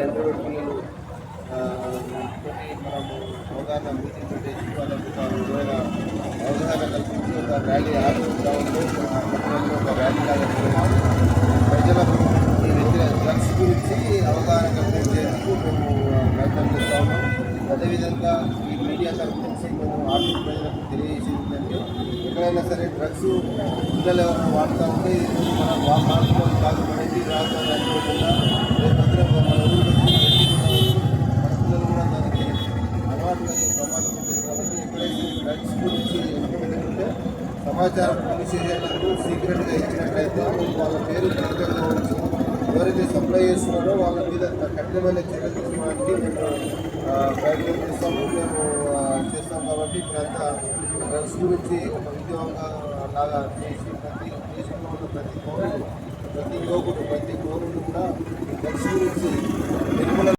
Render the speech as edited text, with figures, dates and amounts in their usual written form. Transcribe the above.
అండర్వేట్ పిల్లలు కొన్ని మనము అవగాహన మీటింగ్ పెట్టేసి వాళ్ళకు ఏదైనా అవగాహన కల్పించి ఒక ర్యాలీ ఆడుతూ ఉంటే పట్టణంలో ఒక ర్యాలీ లాగా ప్రజలకు ఈ డ్రగ్స్ గురించి అవగాహన కల్పించేందుకు మేము ప్రయత్నం చేస్తూ ఉన్నాం. అదేవిధంగా ఈ మీడియా తరఫు నుంచి మేము ఆర్థిక ప్రజలకు తెలియజేసేది ఏంటంటే ఎక్కడైనా సరే డ్రగ్స్ పిల్లలు ఎవరైనా వాడుతూ ఉంటే మనం వాడుతూ కాదు అనేది రాజధాని అనుకోకుండా రేపొద్దున మన ఊరికి మన పిల్లలు కూడా దానికి అలవాటు అయ్యే ప్రమాదం ఉంటుంది. కాబట్టి ఎక్కడైతే డ్రగ్స్ గురించి ఎక్కడంటే సమాచారం పోలీస్ ఏరియాలకు సీక్రెట్గా ఇచ్చినట్లయితే వాళ్ళ పేరు ఖచ్చితంగా ఉంచి ఎవరైతే సప్లై చేస్తున్నారో వాళ్ళ మీద కఠినమైన చర్యలు తీసుకోవడానికి మేము ప్రయత్నం చేస్తాము. మేము చేస్తాం కాబట్టి ఇప్పుడంతా డ్రగ్స్ గురించి ఒక ఉద్యోగంగా లాగా చేసి ప్రతి దేశంలో ఉన్న ప్రతి పౌరుడు ప్రతి యువకుడు ప్రతి పౌరుడు కూడా డ్రగ్స్ గురించి నిర్మూలన